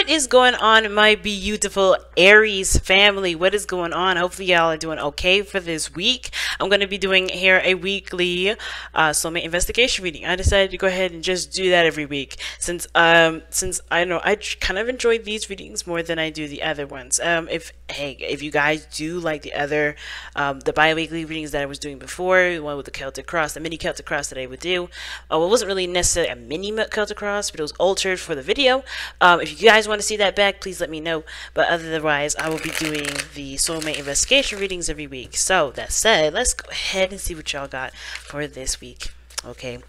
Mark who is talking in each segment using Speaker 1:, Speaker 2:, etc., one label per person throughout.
Speaker 1: is going on, my beautiful Aries family? What is going on? Hopefully y'all are doing okay for this week. I'm going to be doing here a weekly soulmate investigation reading. I decided to go ahead and just do that every week since I know I kind of enjoy these readings more than I do the other ones. If you guys do like the other the bi-weekly readings that I was doing before, the one with the Celtic cross, the mini Celtic cross that I would do, well, it wasn't really necessarily a mini Celtic cross, but it was altered for the video. If you guys want to see that back, please let me know. But otherwise, I will be doing the soulmate investigation readings every week. So that said, let's go ahead and see what y'all got for this week. Okay.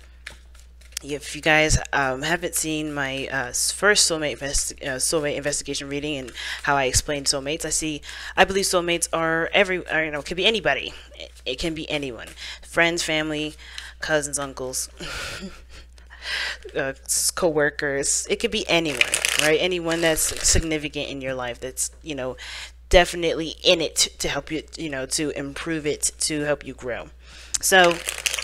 Speaker 1: If you guys haven't seen my first soulmate investigation reading and how I explained soulmates, I believe soulmates are can be anybody. It can be anyone, friends, family, cousins, uncles, co-workers. It could be anyone, right? Anyone that's significant in your life, that's definitely in it to help you, to improve it, to help you grow. So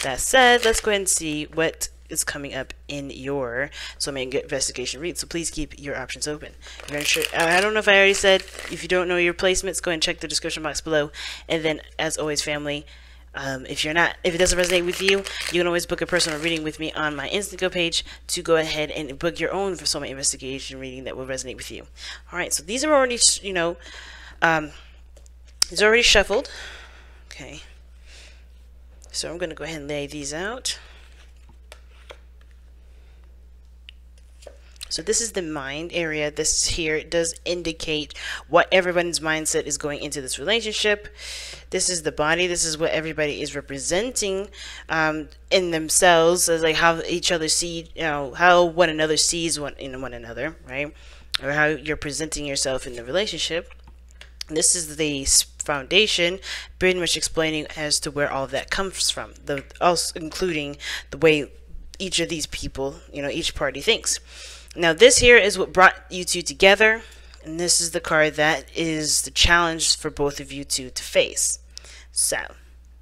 Speaker 1: that said, let's go ahead and see what is coming up in your soulmate investigation read. So please keep your options open. If you're unsure, I don't know if I already said, if you don't know your placements, go ahead and check the description box below. And then, as always, family, if it doesn't resonate with you, you can always book a personal reading with me on my Instantgo page to go ahead and book your own soulmate investigation reading that will resonate with you. All right, so these are already, these are already shuffled. Okay, so I'm going to go ahead and lay these out. So this is the mind area. This here does indicate what everyone's mindset is going into this relationship. This is the body. This is what everybody is representing in themselves, as like how each other see, how one another sees one another, right? Or how you're presenting yourself in the relationship. This is the foundation, pretty much explaining as to where all of that comes from. Also including the way each of these people, each party thinks. Now this here is what brought you two together, and this is the card that is the challenge for both of you two to face. So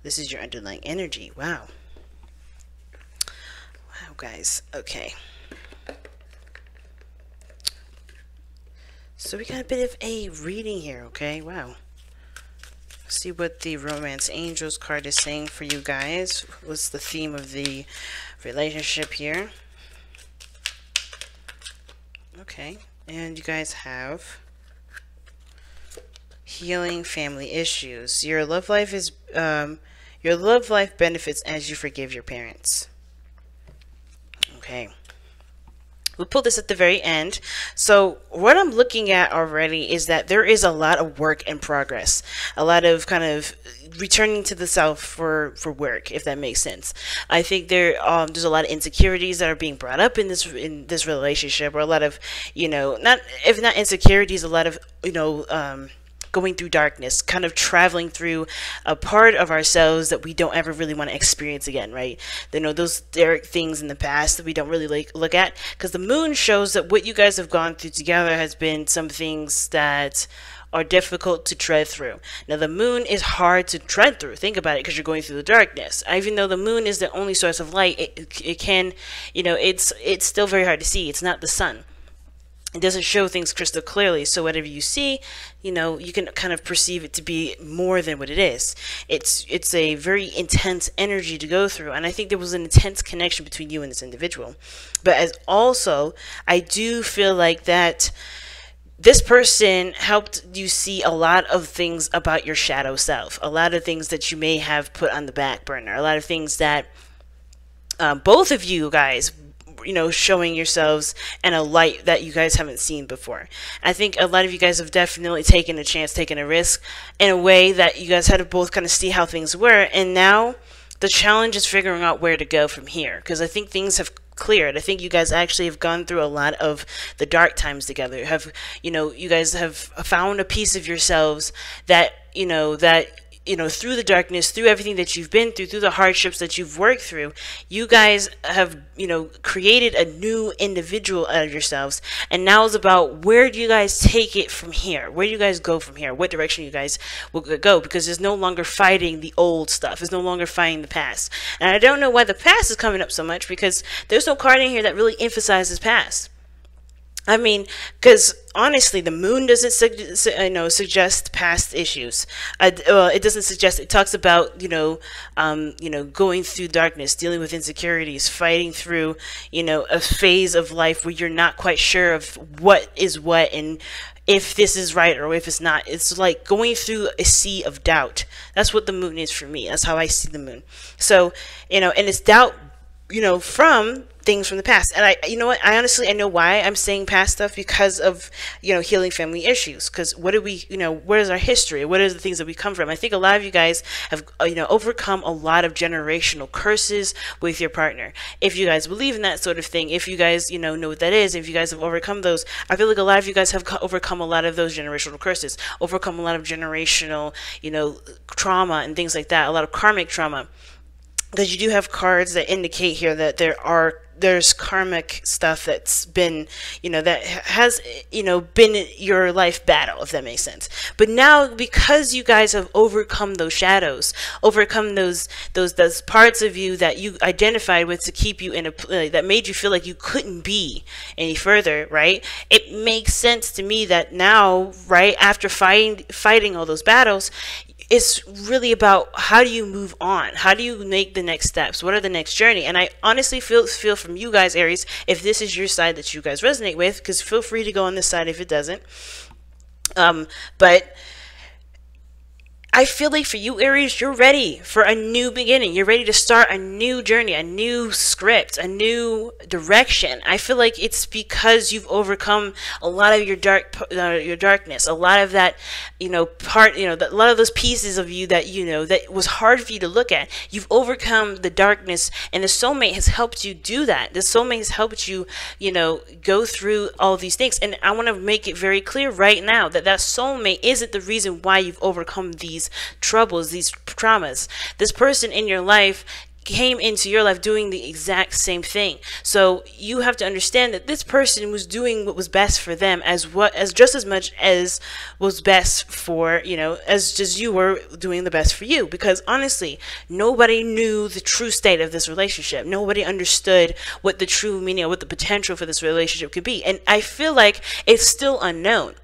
Speaker 1: this is your underlying energy. Wow, guys. Okay, so we got a bit of a reading here. Okay, wow. Let's see what the Romance Angels card is saying for you guys. What's the theme of the relationship here? Okay, and you guys have healing family issues. Your love life is benefits as you forgive your parents. Okay, we'll pull this at the very end. So what I'm looking at already is that there is a lot of work in progress, a lot of kind of returning to the self for work, if that makes sense. I think there's a lot of insecurities that are being brought up in this relationship, or a lot of not insecurities, a lot of going through darkness, kind of traveling through a part of ourselves that we don't ever really want to experience again, right? Those dark things in the past that we don't really look at, because the moon shows that what you guys have gone through together has been some things that are difficult to tread through. Now the moon is hard to tread through. Think about it, because you're going through the darkness. Even though the moon is the only source of light, it can, it's still very hard to see. It's not the sun. It doesn't show things crystal clearly, so whatever you see, you can kind of perceive it to be more than what it is. It's a very intense energy to go through, and I think there was an intense connection between you and this individual. But as also, I do feel like that this person helped you see a lot of things about your shadow self, a lot of things that you may have put on the back burner, a lot of things that both of you guys, showing yourselves in a light that you guys haven't seen before. I think a lot of you guys have definitely taken a chance, taken a risk in a way that you guys had to both kind of see how things were, and now the challenge is figuring out where to go from here, because I think things have cleared. I think you guys actually have gone through a lot of the dark times together. You guys have found a piece of yourselves that through the darkness, through everything that you've been through the hardships that you've worked through, you guys have, created a new individual out of yourselves. And now it's about, where do you guys take it from here? Where do you guys go from here? What direction you guys will go? Because there's no longer fighting the old stuff. It's no longer fighting the past. And I don't know why the past is coming up so much, because there's no card in here that really emphasizes past. I mean, because honestly, the moon doesn't suggest past issues. Well, it doesn't suggest. It talks about going through darkness, dealing with insecurities, fighting through a phase of life where you're not quite sure of what is what and if this is right or if it's not. It's like going through a sea of doubt. That's what the moon is for me. That's how I see the moon. So and it's doubt from things from the past. And I honestly, I know why I'm saying past stuff, because of healing family issues. Because what do we, what is our history, what are the things that we come from? I think a lot of you guys have overcome a lot of generational curses with your partner. If you guys believe in that sort of thing, if you guys know what that is, if you guys have overcome those, I feel like a lot of you guys have overcome a lot of those generational curses, overcome a lot of generational trauma and things like that, a lot of karmic trauma. Because you do have cards that indicate here that there's karmic stuff that's been, that has, been your life battle, if that makes sense. But now, because you guys have overcome those shadows, overcome those parts of you that you identified with to keep you in a, that made you feel like you couldn't be any further, right? It makes sense to me that now, right, after fighting all those battles, it's really about how do you move on? How do you make the next steps? What are the next journey? And I honestly feel from you guys, Aries, if this is your side that you guys resonate with, because feel free to go on this side if it doesn't. But I feel like for you, Aries, you're ready for a new beginning. You're ready to start a new journey, a new script, a new direction. I feel like it's because you've overcome a lot of your darkness, a lot of that, a lot of those pieces of you that, that was hard for you to look at. You've overcome the darkness, and the soulmate has helped you do that. The soulmate has helped you, go through all these things. And I want to make it very clear right now that soulmate isn't the reason why you've overcome these troubles, these traumas. This person in your life came into your life doing the exact same thing. So you have to understand that this person was doing what was best for them as just as much as was best for, as just you were doing the best for you. Because honestly, nobody knew the true state of this relationship. Nobody understood what the true meaning or what the potential for this relationship could be. And I feel like it's still unknown,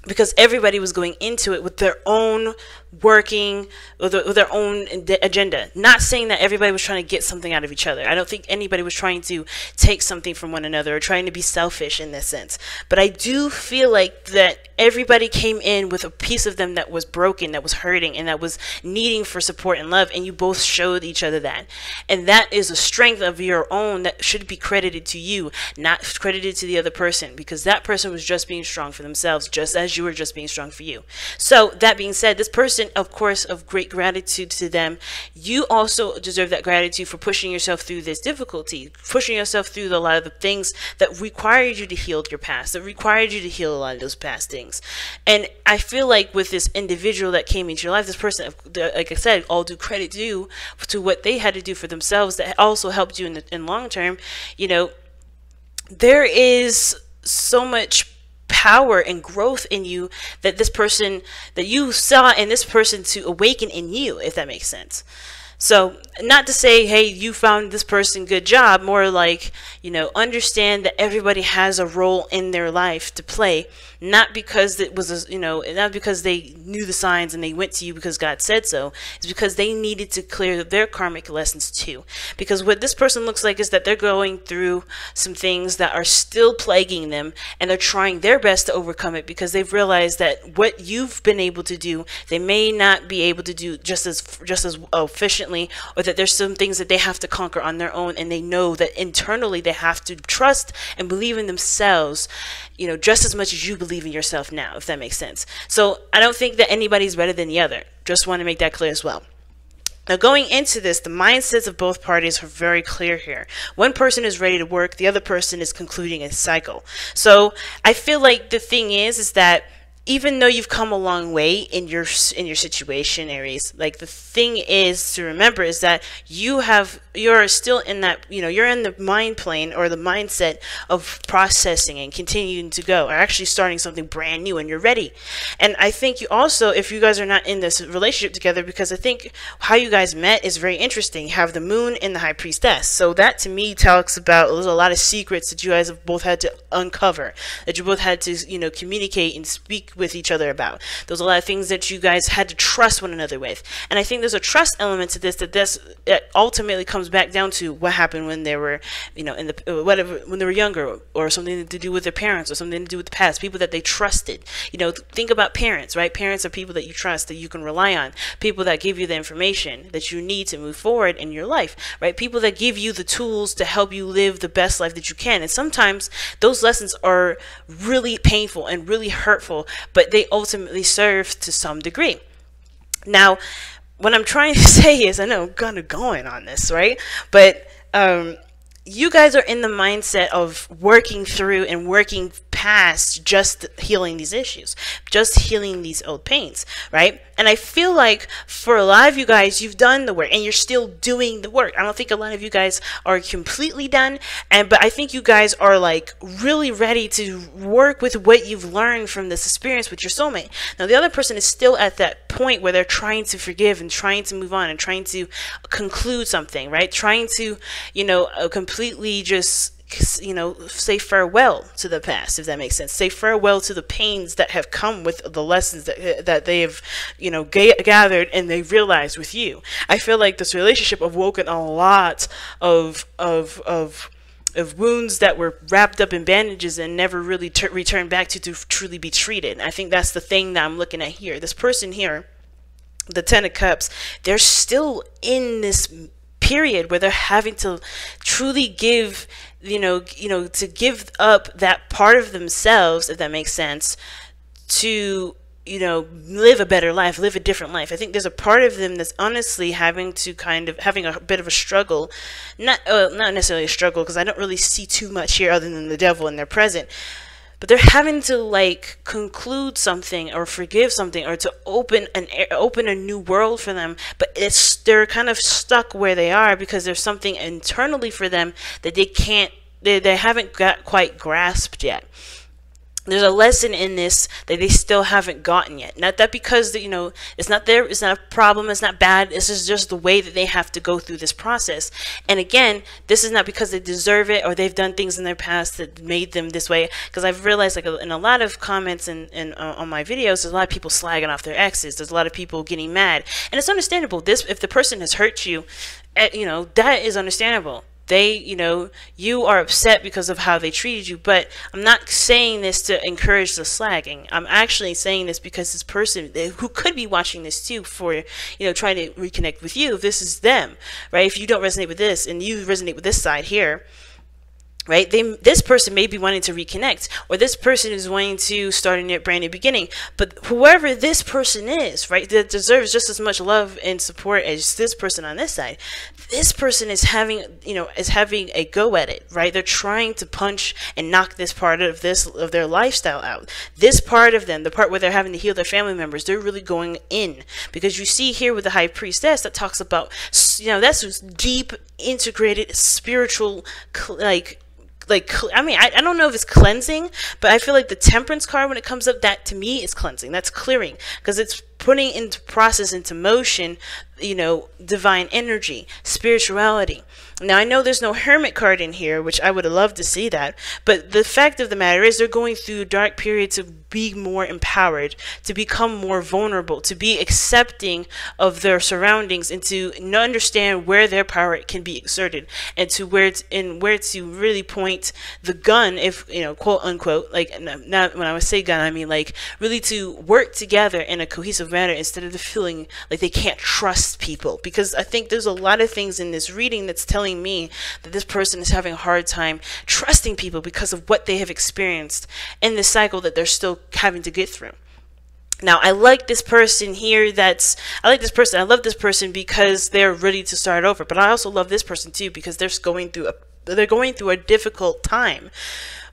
Speaker 1: because everybody was going into it with their own working, with their own agenda. Not saying that everybody was trying to get something out of each other. I don't think anybody was trying to take something from one another or trying to be selfish in this sense. But I do feel like that everybody came in with a piece of them that was broken, that was hurting, and that was needing for support and love, and you both showed each other that. And that is a strength of your own that should be credited to you, not credited to the other person, because that person was just being strong for themselves, just as you were just being strong for you. So that being said, this person, of course, of great gratitude to them, you also deserve that gratitude for pushing yourself through this difficulty, pushing yourself through a lot of the things that required you to heal your past, that required you to heal a lot of those past things. And I feel like with this individual that came into your life, this person, like I said, all due credit due to what they had to do for themselves that also helped you in long term. There is so much power and growth in you that this person, that you saw in this person to awaken in you, if that makes sense. So not to say, hey, you found this person, good job, more like, understand that everybody has a role in their life to play, not because it was, not because they knew the signs and they went to you because God said so. It's because they needed to clear their karmic lessons too. Because what this person looks like is that they're going through some things that are still plaguing them, and they're trying their best to overcome it, because they've realized that what you've been able to do, they may not be able to do just as efficiently, or that there's some things that they have to conquer on their own, and they know that internally they have to trust and believe in themselves, just as much as you believe in yourself now, if that makes sense. So I don't think that anybody's better than the other. Just want to make that clear as well. Now, going into this, the mindsets of both parties are very clear here. One person is ready to work, the other person is concluding a cycle. So I feel like the thing is that even though you've come a long way in your situation, Aries, like the thing is to remember is that you're still in that, you're in the mind plane or the mindset of processing and continuing to go, or actually starting something brand new, and you're ready. And I think you also, if you guys are not in this relationship together, because I think how you guys met is very interesting. You have the moon and the high priestess. So that to me talks about there's a lot of secrets that you guys have both had to uncover, that you both had to, communicate and speak with each other about. There's a lot of things that you guys had to trust one another with. And I think there's a trust element to this that ultimately comes back down to what happened when they were, in the whatever, when they were younger, or something to do with their parents, or something to do with the past, people that they trusted. Think about parents, right? Parents are people that you trust, that you can rely on, people that give you the information that you need to move forward in your life, right? People that give you the tools to help you live the best life that you can. And sometimes those lessons are really painful and really hurtful, but they ultimately serve to some degree. Now, what I'm trying to say is, I know I'm kind of going on this, right? But you guys are in the mindset of working through and working past just healing these issues, just healing these old pains, right? And I feel like for a lot of you guys, you've done the work and you're still doing the work. I don't think a lot of you guys are completely done, but I think you guys are like really ready to work with what you've learned from this experience with your soulmate. Now, the other person is still at that point where they're trying to forgive and trying to move on and trying to conclude something, right? Trying to, completely just say farewell to the past, if that makes sense. Say farewell to the pains that have come with the lessons that they have, gathered and they realized with you. I feel like this relationship awoken a lot of wounds that were wrapped up in bandages and never really returned back to truly be treated. I think that's the thing that I'm looking at here. This person here, the Ten of Cups, they're still in this period where they're having to truly give, to give up that part of themselves, if that makes sense, to, live a better life, live a different life. I think there's a part of them that's honestly having a bit of a struggle, not necessarily a struggle, because I don't really see too much here other than the devil in their present. But they're having to conclude something or forgive something or to open a new world for them. But they're kind of stuck where they are because there's something internally for them that they haven't got quite grasped yet. There's a lesson in this that they still haven't gotten yet. Not that because it's not a problem, it's not bad. This is just the way that they have to go through this process. And again, this is not because they deserve it or they've done things in their past that made them this way. Because I've realized, in a lot of comments and on my videos, there's a lot of people slagging off their exes. There's a lot of people getting mad, and it's understandable. If the person has hurt you, that is understandable. You are upset because of how they treated you, but I'm not saying this to encourage the slagging. I'm actually saying this because this person who could be watching this too, for trying to reconnect with you, if this is them, right? If you don't resonate with this and you resonate with this side here, right? This person may be wanting to reconnect, or this person is wanting to start a brand new beginning. But whoever this person is, right, that deserves just as much love and support as this person on this side, this person is having a go at it, right? They're trying to punch and knock this part of their lifestyle out. This part of them, the part where they're having to heal their family members, they're really going in, because you see here with the High Priestess that talks about, that's deep, integrated, spiritual, I don't know if it's cleansing, but I feel like the Temperance card, when it comes up, that to me is cleansing. That's clearing, because it's putting into process, into motion, divine energy, spirituality. Now, I know there's no Hermit card in here, which I would have loved to see that, but the fact of the matter is they're going through a dark period to be more empowered, to become more vulnerable, to be accepting of their surroundings, and to understand where their power can be exerted, and to where to really point the gun, if quote unquote, not when I say gun, I mean really to work together in a cohesive manner instead of the feeling like they can't trust people. Because I think there's a lot of things in this reading that's telling me that this person is having a hard time trusting people because of what they have experienced in this cycle that they're still having to get through. Now, I like this person here. I love this person because they're ready to start over. But I also love this person too because they're going through a difficult time.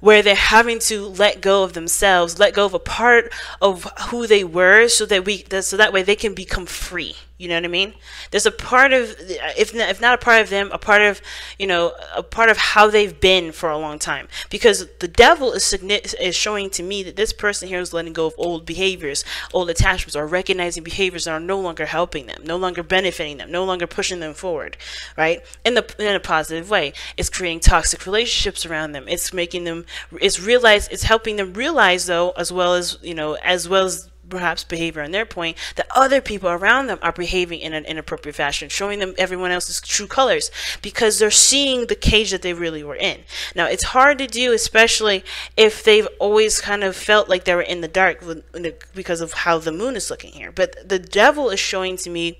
Speaker 1: where they're having to let go of themselves, let go of a part of who they were, so that way they can become free. You know what I mean? There's a part of, if not a part of them, a part of, a part of how they've been for a long time. Because the devil is showing to me that this person here is letting go of old behaviors, old attachments, or recognizing behaviors that are no longer helping them, no longer benefiting them, no longer pushing them forward, right? In a positive way. It's creating toxic relationships around them. It's making them, it's helping them realize, though, as well as perhaps behavior on their point, that other people around them are behaving in an inappropriate fashion, showing them everyone else's true colors, because they're seeing the cage that they really were in. Now, it's hard to do, especially if they've always kind of felt like they were in the dark because of how the moon is looking here. But the devil is showing to me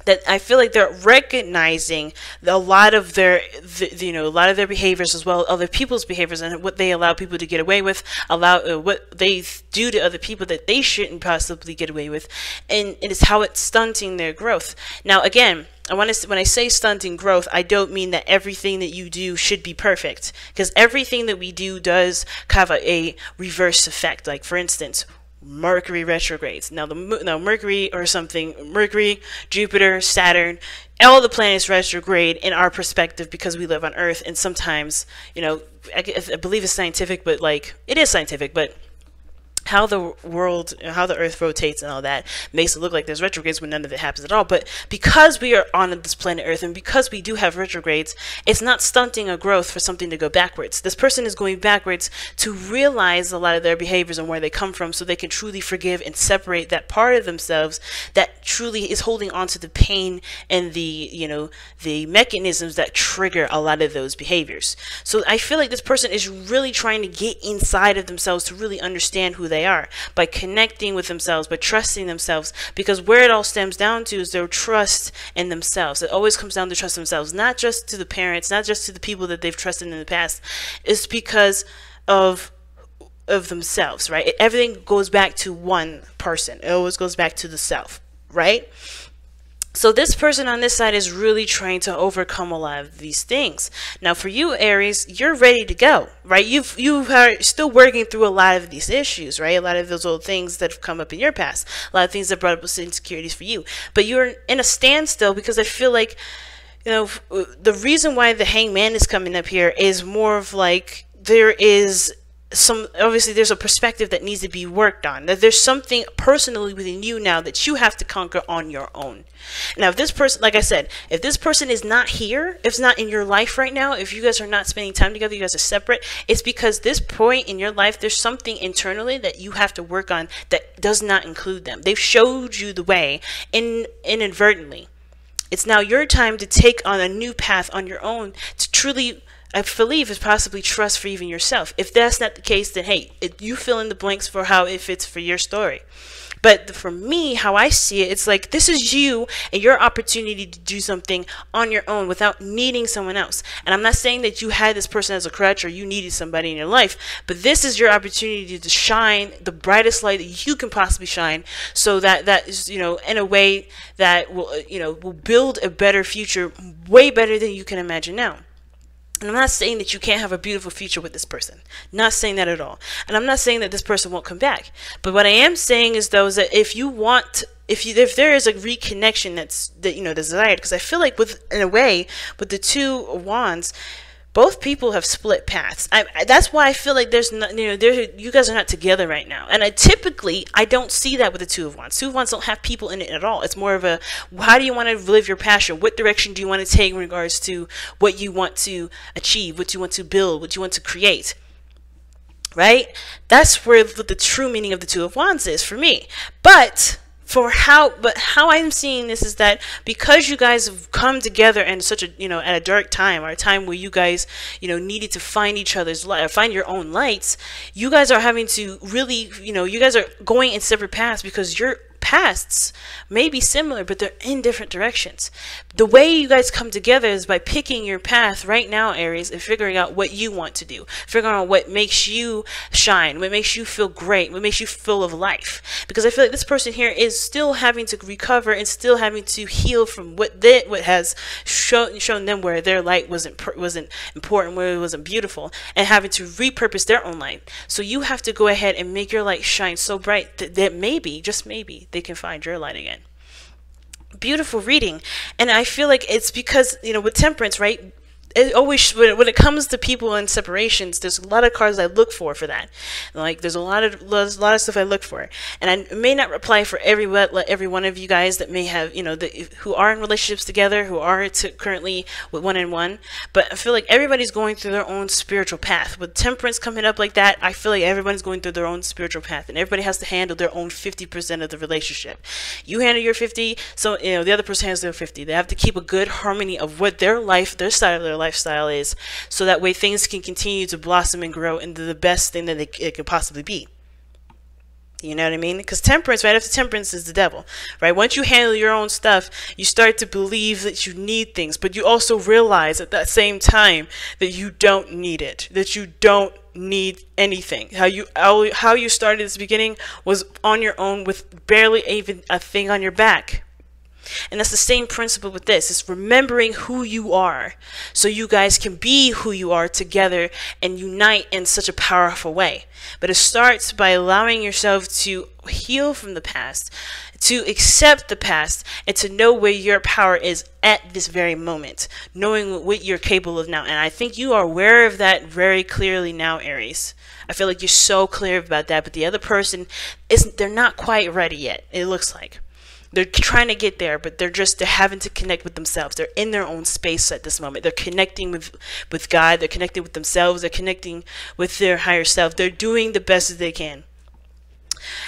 Speaker 1: that I feel like they're recognizing a lot of their, a lot of their behaviors, as well as other people's behaviors, and what they allow people to get away with, what they do to other people that they shouldn't possibly get away with, and it is how it's stunting their growth. Now, again, when I say stunting growth, I don't mean that everything that you do should be perfect, because everything that we do does have a reverse effect. Like, for instance, Mercury retrogrades. Now Mercury, Jupiter, Saturn, all the planets retrograde in our perspective because we live on Earth, and sometimes, I believe it's scientific, but it is scientific, but how the Earth rotates and all that makes it look like there's retrogrades when none of it happens at all. But because we are on this planet Earth, and because we do have retrogrades, it's not stunting a growth for something to go backwards. This person is going backwards to realize a lot of their behaviors and where they come from, so they can truly forgive and separate that part of themselves that truly is holding on to the pain and the mechanisms that trigger a lot of those behaviors. So I feel like this person is really trying to get inside of themselves to really understand who they are, by connecting with themselves, by trusting themselves, because where it all stems down to is their trust in themselves. It always comes down to trust themselves, not just to the parents, not just to the people that they've trusted in the past. It's because of themselves, right? Everything goes back to one person. It always goes back to the self, right? So this person on this side is really trying to overcome a lot of these things. Now, for you, Aries, you're ready to go, right? You are still working through a lot of these issues, right? A lot of those old things that have come up in your past, a lot of things that brought up insecurities for you. But you're in a standstill because I feel like, the reason why the Hangman is coming up here is more of like there is obviously there's a perspective that needs to be worked on, that there's something personally within you now that you have to conquer on your own. Now, if this person, like I said, if this person is not here, if it's not in your life right now, if you guys are not spending time together, you guys are separate, it's because this point in your life, there's something internally that you have to work on that does not include them. They've showed you the way inadvertently. It's now your time to take on a new path on your own, to truly, I believe, is possibly trust for even yourself. If that's not the case, then hey, you fill in the blanks for how it fits for your story. But for me, how I see it, it's like this is you and your opportunity to do something on your own without needing someone else. And I'm not saying that you had this person as a crutch or you needed somebody in your life, but this is your opportunity to shine the brightest light that you can possibly shine, so that is, in a way that will, will build a better future, way better than you can imagine now. And I'm not saying that you can't have a beautiful future with this person. Not saying that at all. And I'm not saying that this person won't come back. But what I am saying is, though, is that if there is a reconnection that's desired, because I feel like in a way with the Two of Wands, both people have split paths. That's why I feel like there's not, you guys are not together right now. And I don't see that with the Two of Wands. Two of Wands don't have people in it at all. It's more of a, how do you want to live your passion? What direction do you want to take in regards to what you want to achieve, what you want to build, what you want to create? Right? That's where the true meaning of the Two of Wands is for me. But how I'm seeing this is that because you guys have come together in such a, at a dark time, or a time where you guys, needed to find each other's light, find your own lights, you guys are having to really, you guys are going in separate paths because your pasts may be similar, but they're in different directions. The way you guys come together is by picking your path right now, Aries, and figuring out what you want to do. Figuring out what makes you shine, what makes you feel great, what makes you full of life. Because I feel like this person here is still having to recover and still having to heal from what has shown them where their light wasn't important, where it wasn't beautiful, and having to repurpose their own light. So you have to go ahead and make your light shine so bright that maybe, just maybe, they can find your light again. Beautiful reading. And I feel like it's because, you know, with temperance, right, it always, when it comes to people and separations, there's a lot of cards I look for that. Like, there's a lot of stuff I look for, and I may not reply for every one of you guys that may have, you know, who are in relationships together, who are currently with one-on-one. But I feel like everybody's going through their own spiritual path. With temperance coming up like that, I feel like everyone's going through their own spiritual path, and everybody has to handle their own 50% of the relationship. You handle your 50, so you know the other person has their 50. They have to keep a good harmony of what their side of their lifestyle is, so that way things can continue to blossom and grow into the best thing that it could possibly be. You know what I mean? Because temperance, right after temperance is the devil, right? Once you handle your own stuff, you start to believe that you need things, but you also realize at that same time that you don't need it, that you don't need anything. How you started at the beginning was on your own with barely even a thing on your back. And that's the same principle with this. It's remembering who you are so you guys can be who you are together and unite in such a powerful way. But it starts by allowing yourself to heal from the past, to accept the past, and to know where your power is at this very moment, knowing what you're capable of now. And I think you are aware of that very clearly now, Aries. I feel like you're so clear about that, but the other person they're not quite ready yet, it looks like. They're trying to get there, but they're having to connect with themselves. They're in their own space at this moment. They're connecting with God. They're connecting with themselves. They're connecting with their higher self. They're doing the best that they can.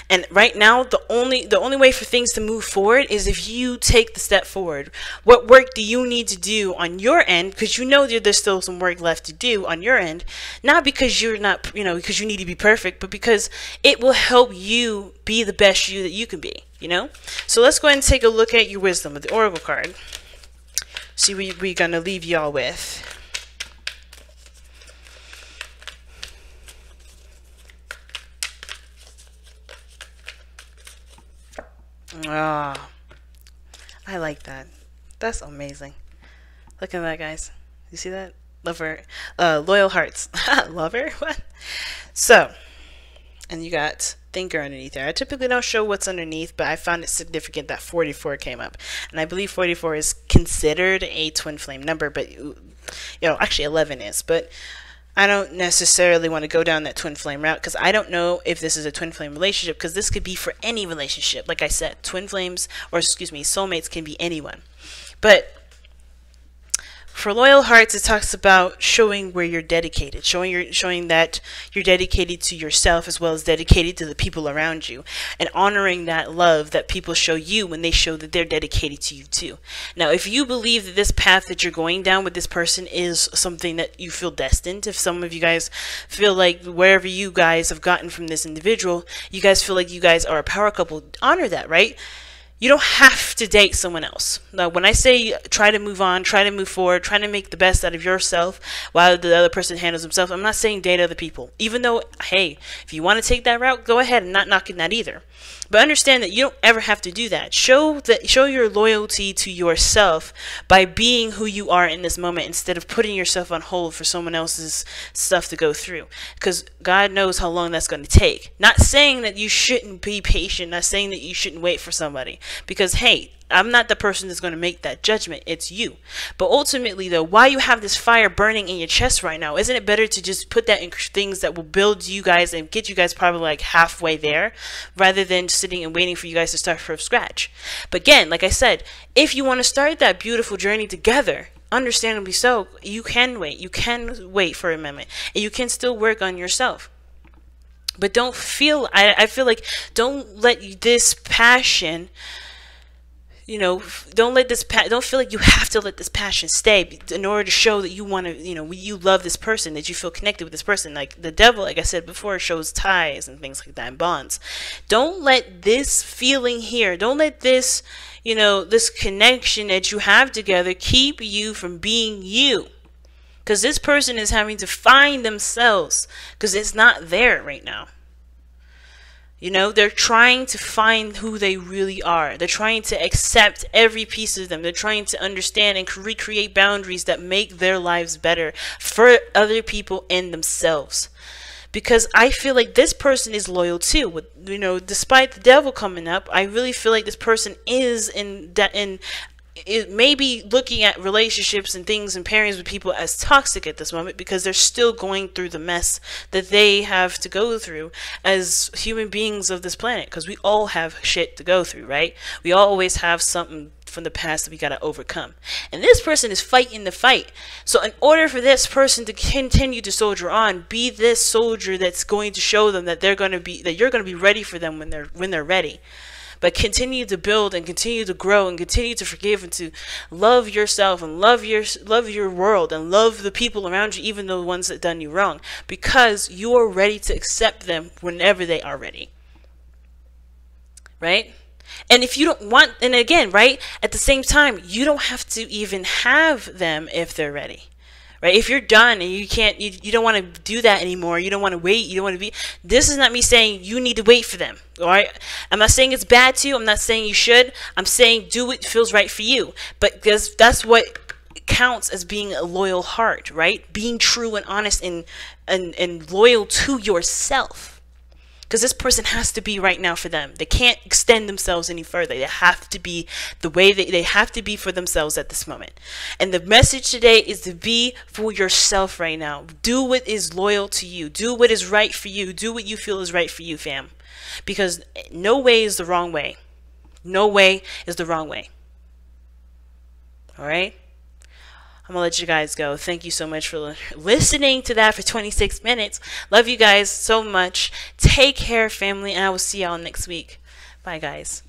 Speaker 1: And right now, the only way for things to move forward is if you take the step forward. What work do you need to do on your end? Because you know that there's still some work left to do on your end. Not because you're not, you know, because you need to be perfect, but because it will help you be the best you that you can be, you know? So let's go ahead and take a look at your wisdom with the Oracle card. See what we're going to leave y'all with. Ah, I like that. That's amazing. Look at that, guys. You see that? Lover, loyal hearts. Lover? What? So, and you got thinker underneath there. I typically don't show what's underneath, but I found it significant that 44 came up. And I believe 44 is considered a twin flame number, but, you know, actually 11 is. But I don't necessarily want to go down that twin flame route because I don't know if this is a twin flame relationship, because this could be for any relationship. Like I said, twin flames, or excuse me, soulmates can be anyone. But for loyal hearts, it talks about showing where you're dedicated, showing that you're dedicated to yourself as well as dedicated to the people around you, and honoring that love that people show you when they show that they're dedicated to you too. Now, if you believe that this path that you're going down with this person is something that you feel destined, if some of you guys feel like wherever you guys have gotten from this individual, you guys feel like you guys are a power couple, honor that, right? You don't have to date someone else. Now, when I say try to move on, try to move forward, try to make the best out of yourself while the other person handles himself, I'm not saying date other people. Even though, hey, if you want to take that route, go ahead. I'm not knocking that either. But understand that you don't ever have to do that. Show your loyalty to yourself by being who you are in this moment instead of putting yourself on hold for someone else's stuff to go through. Because God knows how long that's going to take. Not saying that you shouldn't be patient, not saying that you shouldn't wait for somebody. Because, hey, I'm not the person that's going to make that judgment. It's you. But ultimately, though, while you have this fire burning in your chest right now, isn't it better to just put that in things that will build you guys and get you guys probably like halfway there, rather than sitting and waiting for you guys to start from scratch? But again, like I said, if you want to start that beautiful journey together, understandably so, you can wait. You can wait for a moment, and you can still work on yourself. But don't feel, I feel like, don't let this passion, you know, don't let this don't feel like you have to let this passion stay in order to show that you want to, you know, you love this person, that you feel connected with this person. Like the devil, like I said before, shows ties and things like that, and bonds. Don't let this feeling here, don't let this, you know, this connection that you have together keep you from being you. Because this person is having to find themselves, because it's not there right now. You know, they're trying to find who they really are. They're trying to accept every piece of them. They're trying to understand and recreate boundaries that make their lives better for other people and themselves. Because I feel like this person is loyal too. With, you know, despite the devil coming up, I really feel like this person is it may be looking at relationships and things and pairings with people as toxic at this moment, because they're still going through the mess that they have to go through as human beings of this planet, because we all have shit to go through, right? We always have something from the past that we got to overcome, and this person is fighting the fight. So in order for this person to continue to soldier on, be this soldier that's going to show them that you're going to be ready for them when they're ready. But continue to build and continue to grow and continue to forgive and to love yourself and love your world and love the people around you, even the ones that done you wrong, because you are ready to accept them whenever they are ready. Right? And if you don't want, and again, right, at the same time, you don't have to even have them if they're ready. Right? If you're done and you don't want to do that anymore, you don't want to wait, you don't want to be, this is not me saying you need to wait for them. All right? I'm not saying it's bad to you. I'm not saying you should. I'm saying do what feels right for you. But because that's what counts as being a loyal heart, right? Being true and honest and loyal to yourself. Because this person has to be right now for them. They can't extend themselves any further. They have to be the way they have to be for themselves at this moment. And the message today is to be for yourself right now. Do what is loyal to you. Do what is right for you. Do what you feel is right for you, fam. Because no way is the wrong way. No way is the wrong way. All right? I'm going to let you guys go. Thank you so much for listening to that for 26 minutes. Love you guys so much. Take care, family, and I will see y'all next week. Bye, guys.